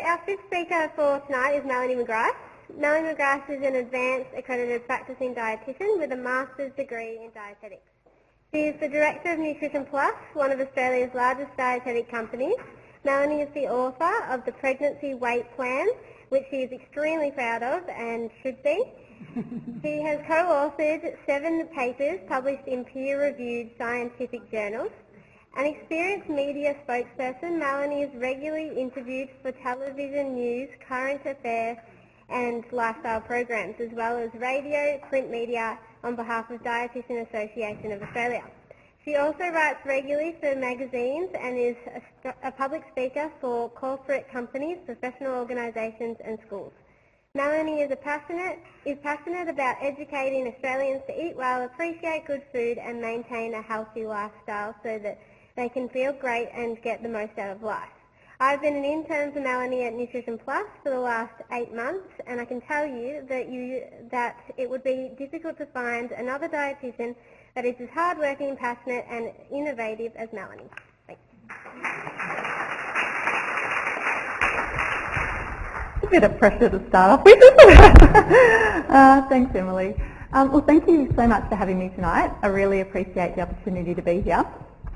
our fifth speaker for tonight is Melanie McGrice. Melanie McGrice is an advanced accredited practicing dietitian with a master's degree in dietetics. She is the director of Nutrition Plus, one of Australia's largest dietetic companies. Melanie is the author of the Pregnancy Weight Plan, which she is extremely proud of and should be. She has co-authored 7 papers published in peer-reviewed scientific journals. An experienced media spokesperson, Melanie is regularly interviewed for television news, current affairs and lifestyle programs, as well as radio, print media on behalf of Dietitian Association of Australia. She also writes regularly for magazines and is a public speaker for corporate companies, professional organisations and schools. Melanie is passionate about educating Australians to eat well, appreciate good food and maintain a healthy lifestyle so that they can feel great and get the most out of life. I've been an intern for Melanie at Nutrition Plus for the last 8 months, and I can tell you that it would be difficult to find another dietitian that is as hardworking, passionate and innovative as Melanie. Thanks. A bit of pressure to start off with. Thanks, Emily. Well, thank you so much for having me tonight. I really appreciate the opportunity to be here.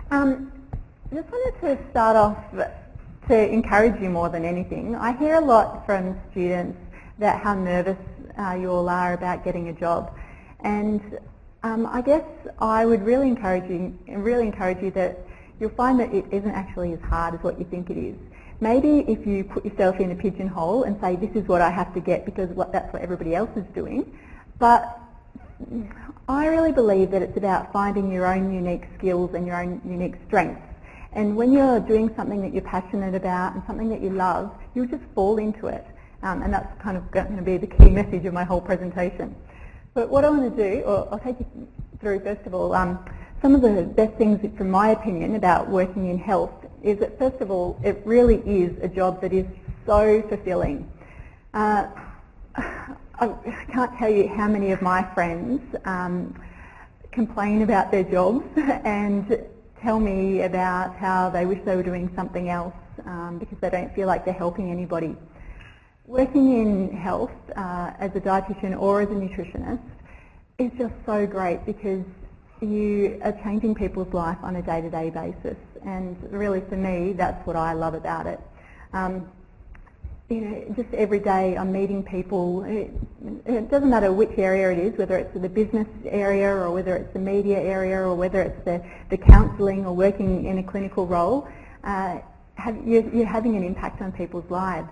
I just wanted to start off to encourage you more than anything. I hear a lot from students that how nervous you all are about getting a job, and I guess I would really encourage you that you'll find that it isn't actually as hard as what you think it is. Maybe if you put yourself in a pigeonhole and say this is what I have to get because that's what everybody else is doing, but I really believe that it's about finding your own unique skills and your own unique strengths. And when you're doing something that you're passionate about and something that you love, you'll just fall into it. And that's kind of going to be the key message of my whole presentation. But what I want to do, or I'll take you through first of all, some of the best things from my opinion about working in health is that first of all, it really is a job that is so fulfilling. I can't tell you how many of my friends complain about their jobs and tell me about how they wish they were doing something else because they don't feel like they're helping anybody. Working in health as a dietitian or as a nutritionist is just so great because you are changing people's life on a day-to-day basis, and really for me that's what I love about it. You know, just every day I'm meeting people. It doesn't matter which area it is, whether it's the business area or whether it's the media area or whether it's the counselling or working in a clinical role, you're having an impact on people's lives.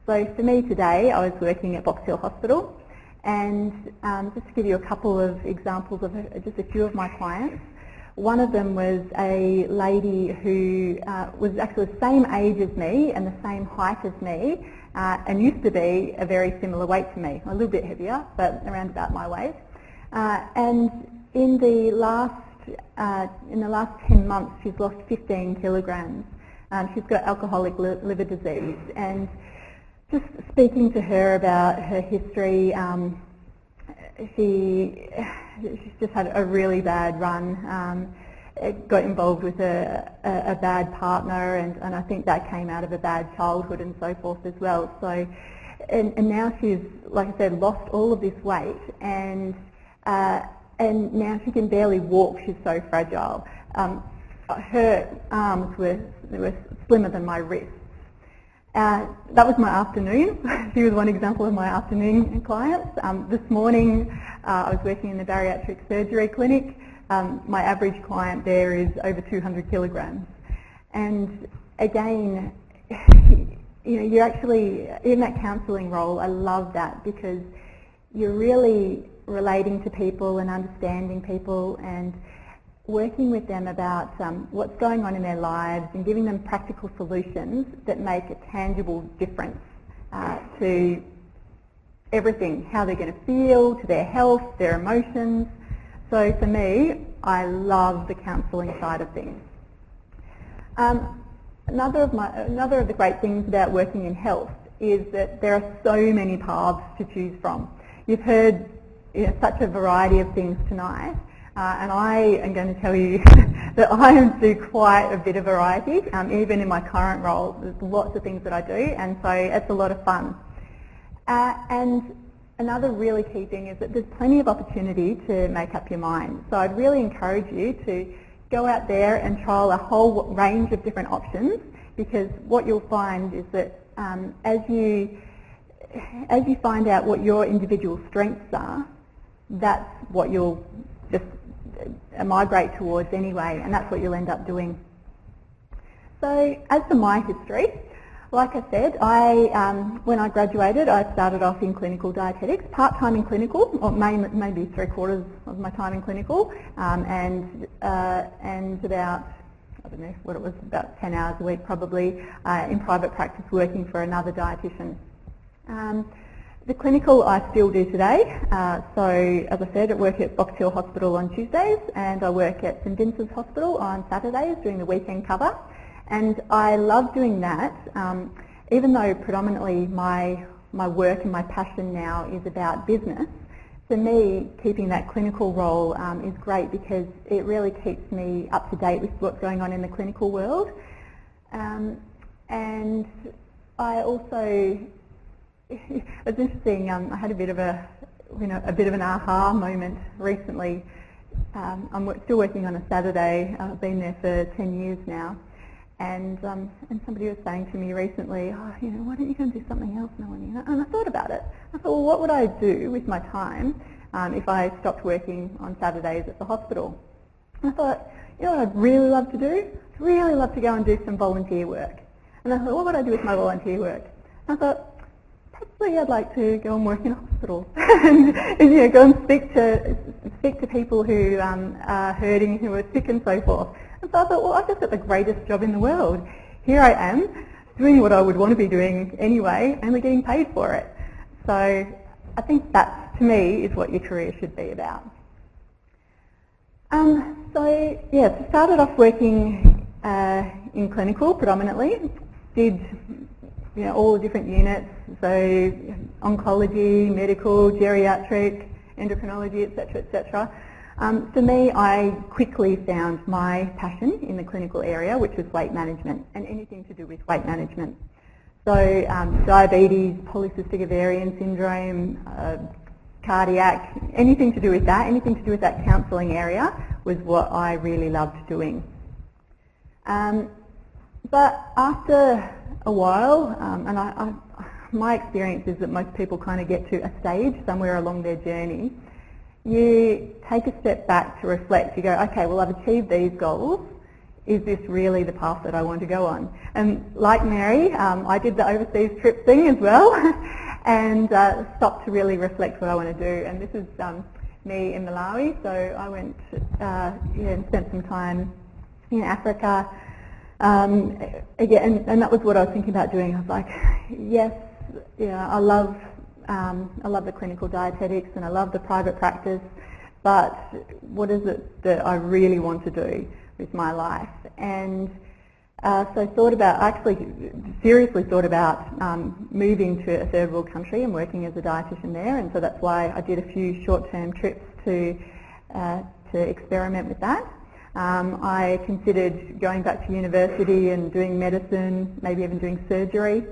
So for me today, I was working at Box Hill Hospital, and just to give you a couple of examples of just a few of my clients. One of them was a lady who was actually the same age as me and the same height as me and used to be a very similar weight to me, a little bit heavier, but around about my weight. And in the last 10 months, she's lost 15 kilograms. She's got alcoholic liver disease, and just speaking to her about her history, she's just had a really bad run, got involved with a bad partner, and I think that came out of a bad childhood and so forth as well. So, and now she's, like I said, lost all of this weight, and now she can barely walk. She's so fragile. Her arms were slimmer than my wrists. That was my afternoon. She was one example of my afternoon clients. This morning I was working in the bariatric surgery clinic. My average client there is over 200 kilograms. And again, you know, you're actually in that counselling role. I love that because you're really relating to people and understanding people and working with them about what's going on in their lives and giving them practical solutions that make a tangible difference to everything, how they're going to feel, to their health, their emotions. So for me, I love the counselling side of things. Another of the great things about working in health is that there are so many paths to choose from. You've heard such a variety of things tonight. And I am going to tell you that I do quite a bit of variety. Even in my current role, there's lots of things that I do, and so it's a lot of fun. And another really key thing is that there's plenty of opportunity to make up your mind. So I'd really encourage you to go out there and trial a whole range of different options, because what you'll find is that as you find out what your individual strengths are, that's what you'll just migrate towards anyway, and that's what you'll end up doing. So as for my history, like I said, when I graduated, I started off in clinical dietetics, part-time in clinical, or maybe 3/4 of my time in clinical, and about, I don't know what it was, about 10 hours a week probably, in private practice working for another dietitian. The clinical I still do today, so as I said, I work at Box Hill Hospital on Tuesdays, and I work at St Vincent's Hospital on Saturdays doing the weekend cover. And I love doing that, even though predominantly my work and my passion now is about business. For me, keeping that clinical role is great because it really keeps me up to date with what's going on in the clinical world. And I also, it's interesting, I had a bit of an aha moment recently. I'm still working on a Saturday. I've been there for 10 years now. And somebody was saying to me recently, why don't you go and do something else, Melanie? And I thought about it. I thought, well, what would I do with my time if I stopped working on Saturdays at the hospital? And I thought, you know what I'd really love to do? I'd really love to go and do some volunteer work. And I thought, what would I do with my volunteer work? And I thought, probably I'd like to go and work in a hospital and go and speak to people who are hurting, who are sick and so forth. And so I thought, well, I've just got the greatest job in the world. Here I am, doing what I would want to be doing anyway, and we're getting paid for it. So I think that, to me, is what your career should be about. So started off working in clinical predominantly. Did all the different units, so oncology, medical, geriatric, endocrinology, etc., etc. For me, I quickly found my passion in the clinical area, which was weight management and anything to do with weight management. So diabetes, polycystic ovarian syndrome, cardiac, anything to do with that counselling area was what I really loved doing. But after a while, my experience is that most people kind of get to a stage somewhere along their journey. You take a step back to reflect. You go, okay, well, I've achieved these goals. Is this really the path that I want to go on? And like Mary, I did the overseas trip thing as well and stopped to really reflect what I want to do. And this is me in Malawi. So I went and spent some time in Africa. Again, and that was what I was thinking about doing. I was like, yes, I love the clinical dietetics and I love the private practice, but what is it that I really want to do with my life? And so seriously thought about moving to a third world country and working as a dietitian there, and so that's why I did a few short-term trips to experiment with that. I considered going back to university and doing medicine, maybe even doing surgery.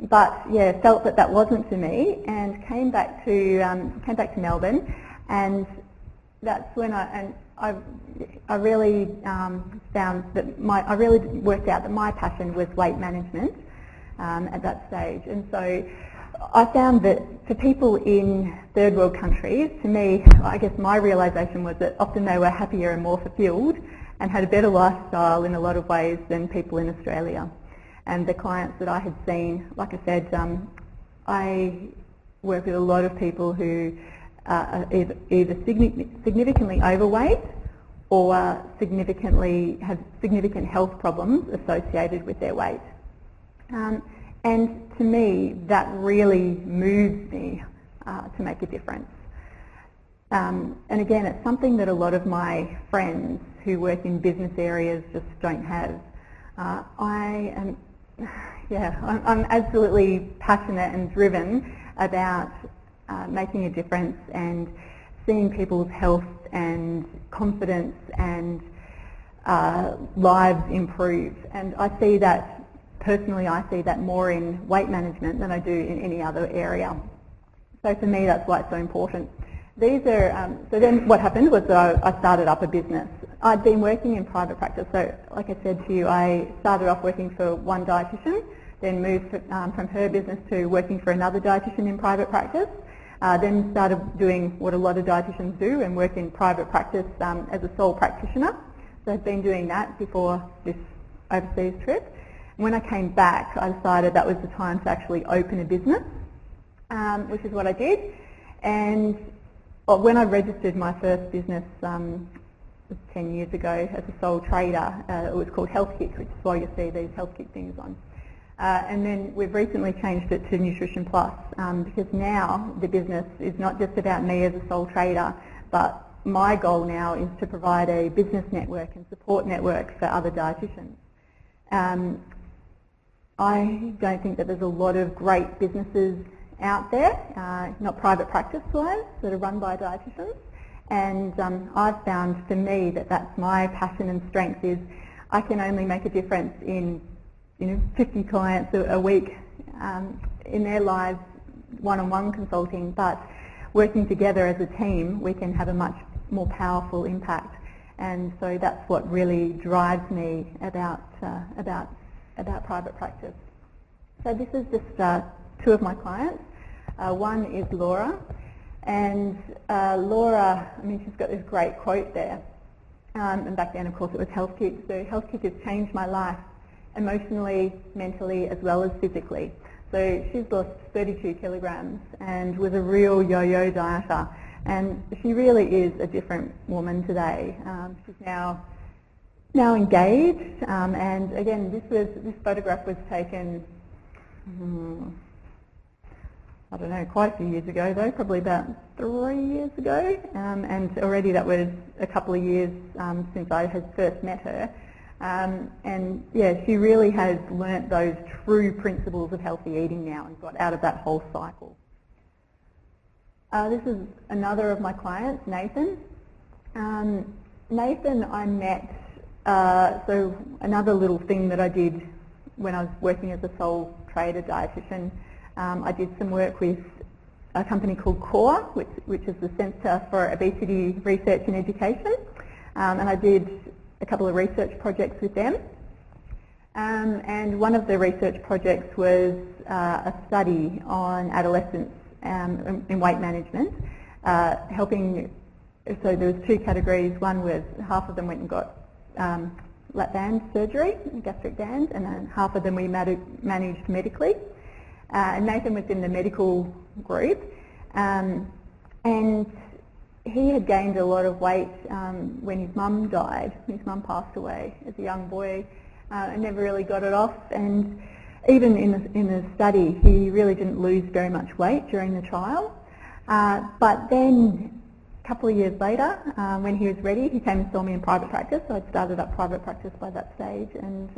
But felt that wasn't for me, and came back to Melbourne, and that's when I really found that I really worked out that my passion was weight management at that stage, and so I found that for people in third world countries, to me, I guess my realisation was that often they were happier and more fulfilled and had a better lifestyle in a lot of ways than people in Australia. And the clients that I had seen, like I said, I work with a lot of people who are either significantly overweight or have significant health problems associated with their weight. And to me, that really moves me to make a difference. And again, it's something that a lot of my friends who work in business areas just don't have. I'm absolutely passionate and driven about making a difference and seeing people's health and confidence and lives improve. And I see that, personally, I see that more in weight management than I do in any other area. So for me, that's why it's so important. These are, so then what happened was that I started up a business. I'd been working in private practice, so like I said to you, I started off working for one dietitian, then moved from her business to working for another dietitian in private practice, then started doing what a lot of dietitians do and work in private practice as a sole practitioner. So I'd been doing that before this overseas trip. When I came back, I decided that was the time to actually open a business, which is what I did. And when I registered my first business 10 years ago as a sole trader, it was called Health Kick, which is why you see these Health Kick things on. And then we've recently changed it to Nutrition Plus because now the business is not just about me as a sole trader, but my goal now is to provide a business network and support network for other dietitians. I don't think that there's a lot of great businesses out there, not private practice-wise, that are run by dietitians. And I've found for me that that's my passion and strength is I can only make a difference in 50 clients a week in their lives, one-on-one consulting, but working together as a team, we can have a much more powerful impact. And so that's what really drives me about private practice. So this is just two of my clients. One is Laura, and Laura, I mean, she's got this great quote there. And back then, of course, it was Health Kick. So Health Kick has changed my life emotionally, mentally, as well as physically. So she's lost 32 kilograms and was a real yo-yo dieter. And she really is a different woman today. She's now engaged. And again, this photograph was taken, I don't know, quite a few years ago though, probably about 3 years ago. And already that was a couple of years since I had first met her. And yeah, she really has learnt those true principles of healthy eating now and got out of that whole cycle. This is another of my clients, Nathan. Nathan I met, so another little thing that I did when I was working as a sole trader dietitian, I did some work with a company called CORE, which is the Centre for Obesity Research and Education, and I did a couple of research projects with them. And one of the research projects was a study on adolescents in weight management, helping, so there was two categories. One was half of them went and got lap band surgery, gastric band, and then half of them we managed medically. And Nathan was in the medical group, and he had gained a lot of weight when his mum died. His mum passed away as a young boy and never really got it off. And even in the study, he really didn't lose very much weight during the trial. But then a couple of years later, when he was ready, he came and saw me in private practice. So I'd started up private practice by that stage. And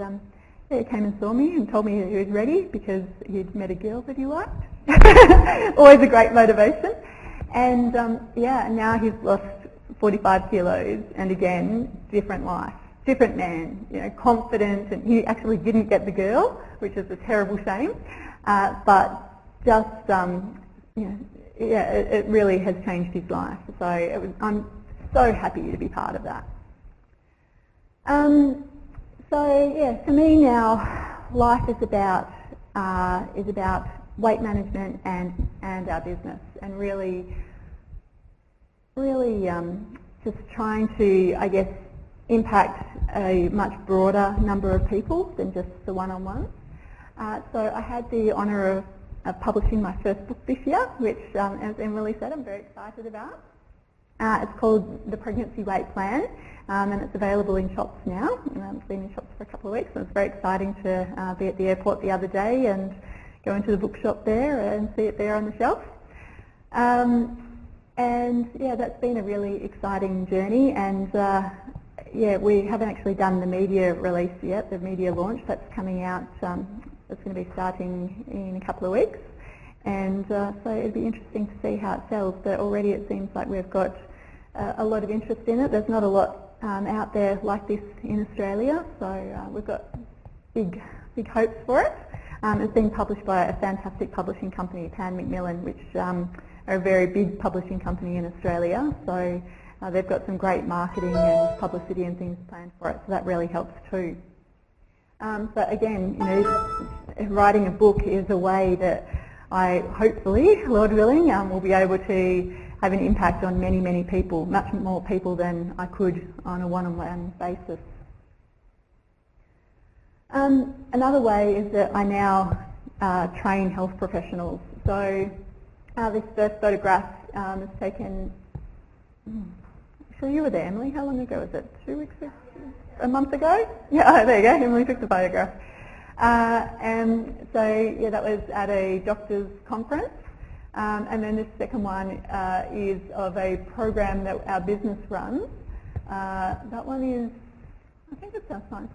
he came and saw me and told me that he was ready because he'd met a girl that he liked. Always a great motivation. And yeah, now he's lost 45 kilos, and again, different life, different man, confident, and he actually didn't get the girl, which is a terrible shame, but just, yeah, it really has changed his life. So I'm so happy to be part of that. So yeah, for me now, life is about weight management and our business, and really just trying to, I guess, impact a much broader number of people than just the one-on-ones. So I had the honour of publishing my first book this year, which, as Emily said, I'm very excited about. It's called The Pregnancy Weight Plan, and it's available in shops now. It's been in shops for a couple of weeks, so it's very exciting to be at the airport the other day and go into the bookshop there and see it there on the shelf. And yeah, that's been a really exciting journey, and yeah, we haven't actually done the media release yet, the media launch. That's coming out, it's going to be starting in a couple of weeks. and so it'd be interesting to see how it sells, but already it seems like we've got a lot of interest in it. There's not a lot out there like this in Australia, so we've got big hopes for it. It's being published by a fantastic publishing company, Pan Macmillan, which are a very big publishing company in Australia, so they've got some great marketing and publicity and things planned for it, so that really helps too. So again, you know, writing a book is a way that I hopefully, Lord willing, will be able to have an impact on many, many people, much more people than I could on a one-on-one basis. Another way is that I now train health professionals. So this first photograph was taken, sure you were there, Emily. How long ago was it? 2 weeks ago? A month ago? Yeah, there you go. Emily took the photograph. And so, yeah, that was at a doctor's conference. And then this second one is of a program that our business runs. That one is, I think it's our science